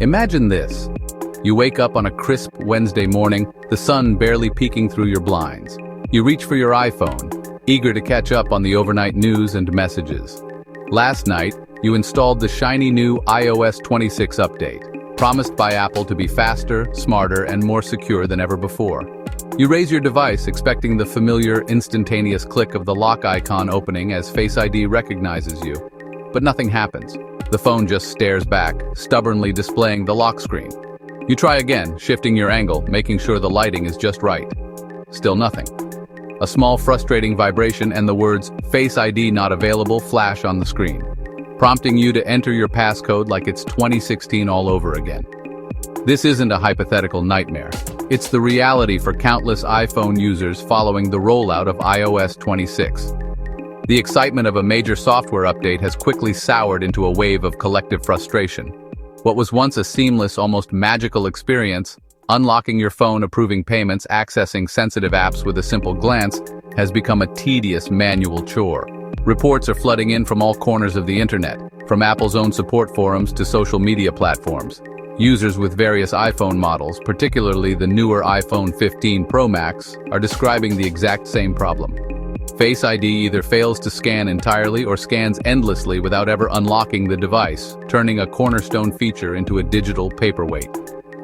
Imagine this. You wake up on a crisp Wednesday morning, the sun barely peeking through your blinds. You reach for your iPhone, eager to catch up on the overnight news and messages. Last night, you installed the shiny new iOS 26 update, promised by Apple to be faster, smarter, and more secure than ever before. You raise your device expecting the familiar instantaneous click of the lock icon opening as Face ID recognizes you. But nothing happens. The phone just stares back, stubbornly displaying the lock screen. You try again, shifting your angle, making sure the lighting is just right. Still nothing. A small frustrating vibration and the words "Face ID not available" flash on the screen, prompting you to enter your passcode like it's 2016 all over again. This isn't a hypothetical nightmare. It's the reality for countless iPhone users following the rollout of iOS 26. The excitement of a major software update has quickly soured into a wave of collective frustration. What was once a seamless, almost magical experience, unlocking your phone, approving payments, accessing sensitive apps with a simple glance, has become a tedious manual chore. Reports are flooding in from all corners of the internet, from Apple's own support forums to social media platforms. Users with various iPhone models, particularly the newer iPhone 15 Pro Max, are describing the exact same problem. Face ID either fails to scan entirely or scans endlessly without ever unlocking the device, turning a cornerstone feature into a digital paperweight.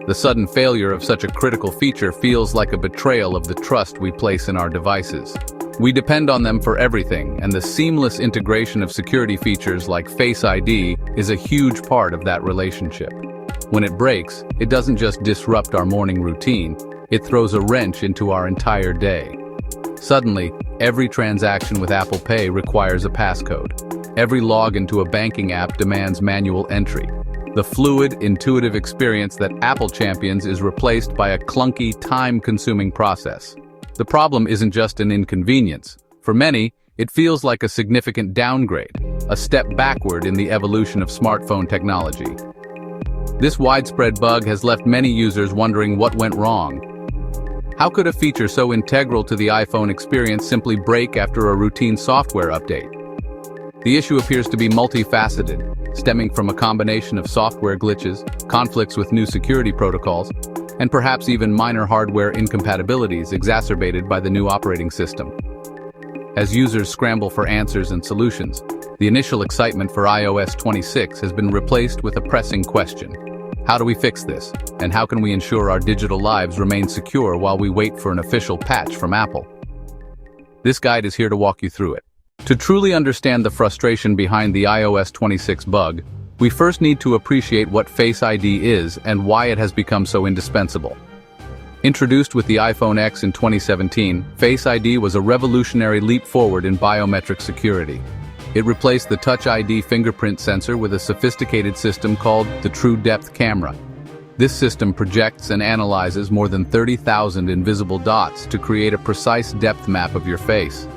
The sudden failure of such a critical feature feels like a betrayal of the trust we place in our devices. We depend on them for everything, and the seamless integration of security features like Face ID is a huge part of that relationship. When it breaks, it doesn't just disrupt our morning routine, it throws a wrench into our entire day. Suddenly, every transaction with Apple Pay requires a passcode. Every login to a banking app demands manual entry. The fluid, intuitive experience that Apple champions is replaced by a clunky, time-consuming process. The problem isn't just an inconvenience. For many, it feels like a significant downgrade, a step backward in the evolution of smartphone technology. This widespread bug has left many users wondering what went wrong. How could a feature so integral to the iPhone experience simply break after a routine software update? The issue appears to be multifaceted, stemming from a combination of software glitches, conflicts with new security protocols, and perhaps even minor hardware incompatibilities exacerbated by the new operating system. As users scramble for answers and solutions, the initial excitement for iOS 26 has been replaced with a pressing question. How do we fix this? And how can we ensure our digital lives remain secure while we wait for an official patch from Apple? This guide is here to walk you through it. To truly understand the frustration behind the iOS 26 bug, we first need to appreciate what Face ID is and why it has become so indispensable. Introduced with the iPhone X in 2017, Face ID was a revolutionary leap forward in biometric security. It replaced the Touch ID fingerprint sensor with a sophisticated system called the True Depth Camera. This system projects and analyzes more than 30,000 invisible dots to create a precise depth map of your face.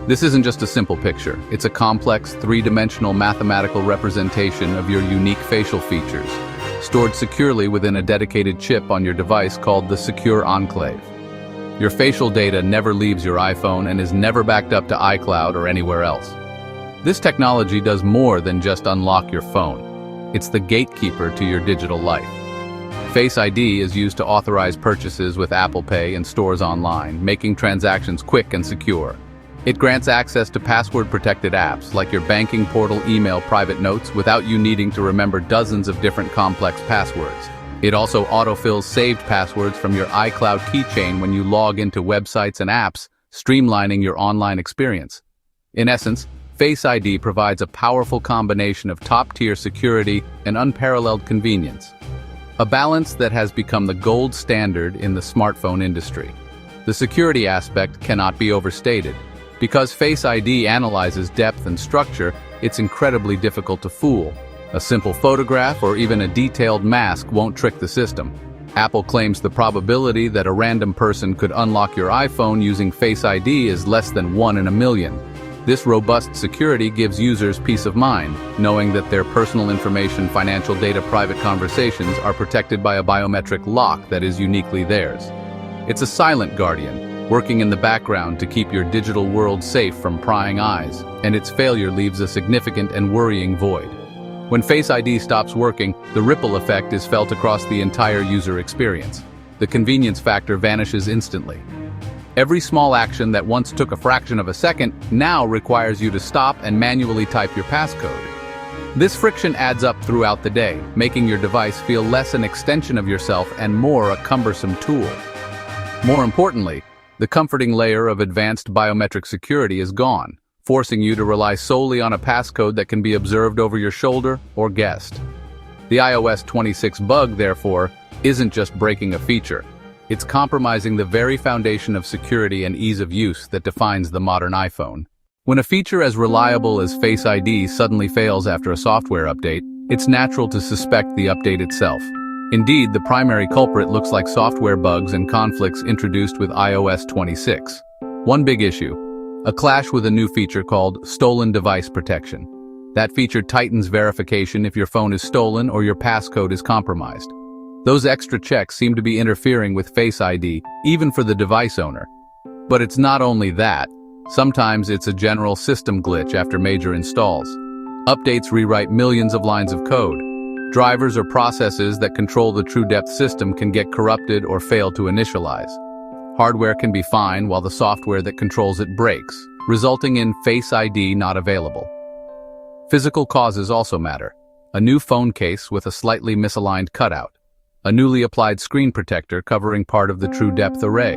This isn't just a simple picture, it's a complex, three-dimensional mathematical representation of your unique facial features, stored securely within a dedicated chip on your device called the Secure Enclave. Your facial data never leaves your iPhone and is never backed up to iCloud or anywhere else. This technology does more than just unlock your phone. It's the gatekeeper to your digital life. Face ID is used to authorize purchases with Apple Pay and stores online, making transactions quick and secure. It grants access to password-protected apps like your banking portal, email, private notes without you needing to remember dozens of different complex passwords. It also autofills saved passwords from your iCloud keychain when you log into websites and apps, streamlining your online experience. In essence, Face ID provides a powerful combination of top-tier security and unparalleled convenience, a balance that has become the gold standard in the smartphone industry. The security aspect cannot be overstated. Because Face ID analyzes depth and structure, it's incredibly difficult to fool. A simple photograph or even a detailed mask won't trick the system. Apple claims the probability that a random person could unlock your iPhone using Face ID is less than 1 in a million. This robust security gives users peace of mind, knowing that their personal information, financial data, private conversations are protected by a biometric lock that is uniquely theirs. It's a silent guardian, working in the background to keep your digital world safe from prying eyes, and its failure leaves a significant and worrying void. When Face ID stops working, the ripple effect is felt across the entire user experience. The convenience factor vanishes instantly. Every small action that once took a fraction of a second now requires you to stop and manually type your passcode. This friction adds up throughout the day, making your device feel less an extension of yourself and more a cumbersome tool. More importantly, the comforting layer of advanced biometric security is gone, forcing you to rely solely on a passcode that can be observed over your shoulder or guessed. The iOS 26 bug, therefore, isn't just breaking a feature. It's compromising the very foundation of security and ease of use that defines the modern iPhone. When a feature as reliable as Face ID suddenly fails after a software update, it's natural to suspect the update itself. Indeed, the primary culprit looks like software bugs and conflicts introduced with iOS 26. One big issue: a clash with a new feature called Stolen Device Protection. That feature tightens verification if your phone is stolen or your passcode is compromised. Those extra checks seem to be interfering with Face ID, even for the device owner. But it's not only that. Sometimes it's a general system glitch after major installs. Updates rewrite millions of lines of code. Drivers or processes that control the TrueDepth system can get corrupted or fail to initialize. Hardware can be fine while the software that controls it breaks, resulting in Face ID not available. Physical causes also matter. A new phone case with a slightly misaligned cutout. A newly applied screen protector covering part of the TrueDepth array.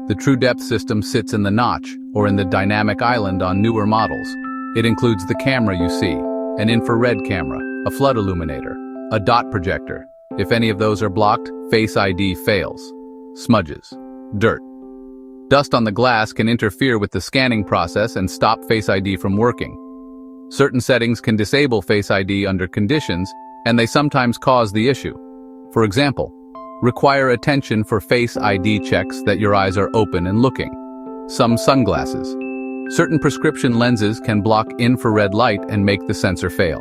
The TrueDepth system sits in the notch or in the dynamic island on newer models. It includes the camera you see, an infrared camera, a flood illuminator, a dot projector. If any of those are blocked, Face ID fails. Smudges. Dirt. Dust on the glass can interfere with the scanning process and stop Face ID from working. Certain settings can disable Face ID under conditions, and they sometimes cause the issue. For example, require attention for Face ID checks that your eyes are open and looking. Some sunglasses. Certain prescription lenses can block infrared light and make the sensor fail.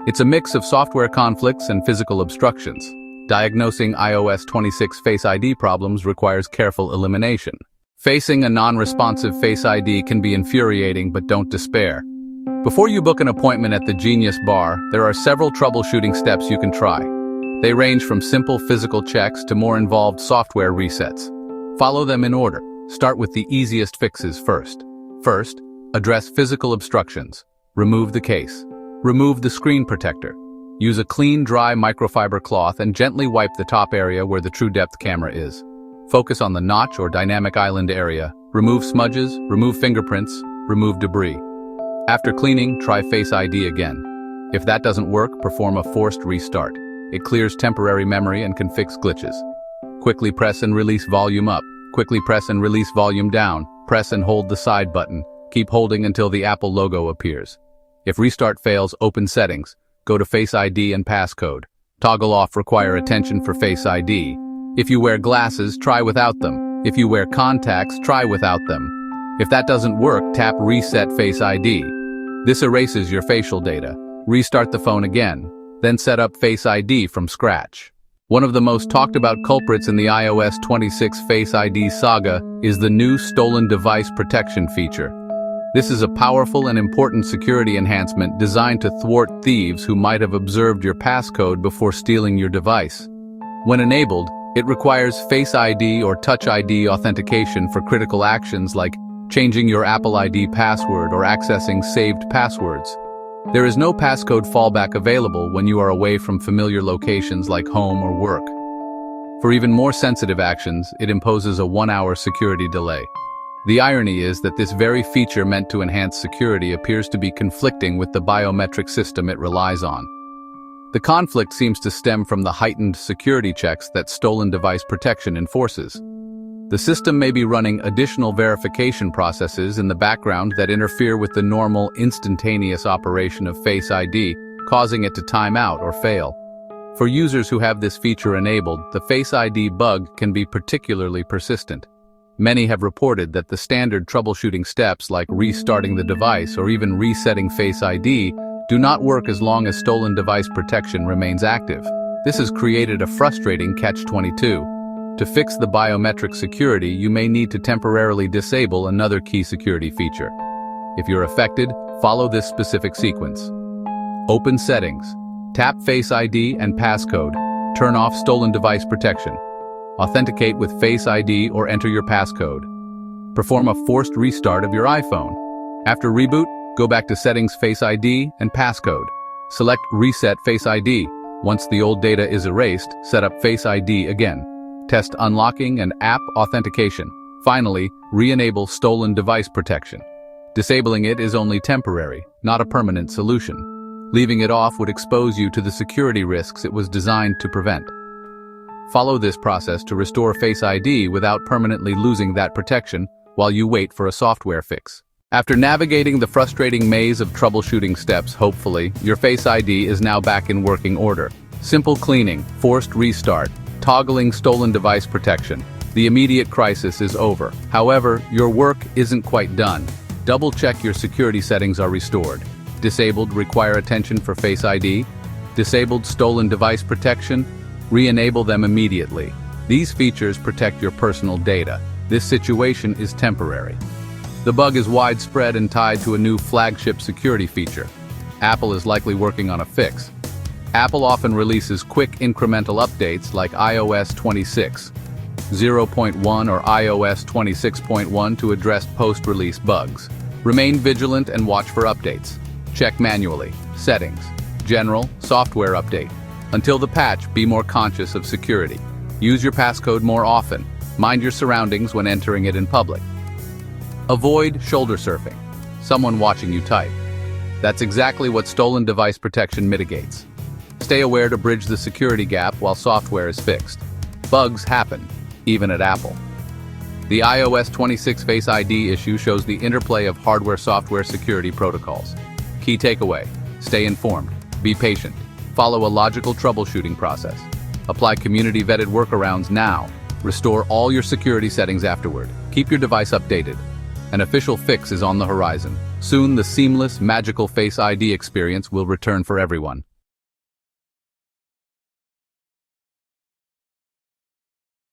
It's a mix of software conflicts and physical obstructions. Diagnosing iOS 26 Face ID problems requires careful elimination. Facing a non-responsive Face ID can be infuriating, but don't despair. Before you book an appointment at the Genius Bar, there are several troubleshooting steps you can try. They range from simple physical checks to more involved software resets. Follow them in order. Start with the easiest fixes first. First, address physical obstructions. Remove the case. Remove the screen protector. Use a clean, dry microfiber cloth and gently wipe the top area where the TrueDepth camera is. Focus on the notch or dynamic island area. Remove smudges, remove fingerprints, remove debris. After cleaning, try Face ID again. If that doesn't work, perform a forced restart. It clears temporary memory and can fix glitches. Quickly press and release volume up. Quickly press and release volume down. Press and hold the side button. Keep holding until the Apple logo appears. If restart fails, open Settings. Go to Face ID and Passcode. Toggle off Require Attention for Face ID. If you wear glasses, try without them. If you wear contacts, try without them. If that doesn't work, tap Reset Face ID. This erases your facial data. Restart the phone again. Then set up Face ID from scratch. One of the most talked about culprits in the iOS 26 Face ID saga is the new Stolen Device Protection feature. This is a powerful and important security enhancement designed to thwart thieves who might have observed your passcode before stealing your device. When enabled, it requires Face ID or Touch ID authentication for critical actions like changing your Apple ID password or accessing saved passwords. There is no passcode fallback available when you are away from familiar locations like home or work. For even more sensitive actions, it imposes a 1-hour security delay. The irony is that this very feature meant to enhance security appears to be conflicting with the biometric system it relies on. The conflict seems to stem from the heightened security checks that Stolen Device Protection enforces. The system may be running additional verification processes in the background that interfere with the normal, instantaneous operation of Face ID, causing it to time out or fail. For users who have this feature enabled, the Face ID bug can be particularly persistent. Many have reported that the standard troubleshooting steps like restarting the device or even resetting Face ID do not work as long as Stolen Device Protection remains active. This has created a frustrating catch-22. To fix the biometric security, you may need to temporarily disable another key security feature. If you're affected, follow this specific sequence. Open Settings. Tap Face ID and passcode. Turn off stolen device protection. Authenticate with Face ID or enter your passcode. Perform a forced restart of your iPhone. After reboot, go back to Settings, Face ID, and Passcode. Select Reset Face ID. Once the old data is erased, set up Face ID again. Test unlocking and app authentication. Finally, re-enable stolen device protection. Disabling it is only temporary, not a permanent solution. Leaving it off would expose you to the security risks it was designed to prevent. Follow this process to restore Face ID without permanently losing that protection while you wait for a software fix. After navigating the frustrating maze of troubleshooting steps, hopefully, your Face ID is now back in working order. Simple cleaning, forced restart, toggling stolen device protection. The immediate crisis is over. However, your work isn't quite done. Double-check your security settings are restored. Disabled, require attention for Face ID. Disabled stolen device protection, re-enable them immediately. These features protect your personal data. This situation is temporary. The bug is widespread and tied to a new flagship security feature. Apple is likely working on a fix. Apple often releases quick incremental updates like iOS 26, 0.1 or iOS 26.1 to address post-release bugs. Remain vigilant and watch for updates. Check manually. Settings. General, software update. Until the patch, be more conscious of security. Use your passcode more often. Mind your surroundings when entering it in public. Avoid shoulder surfing. Someone watching you type. That's exactly what stolen device protection mitigates. Stay aware to bridge the security gap while software is fixed. Bugs happen, even at Apple. The iOS 26 Face ID issue shows the interplay of hardware-software security protocols. Key takeaway: stay informed, be patient, follow a logical troubleshooting process. Apply community-vetted workarounds now. Restore all your security settings afterward. Keep your device updated. An official fix is on the horizon. Soon, the seamless, magical Face ID experience will return for everyone.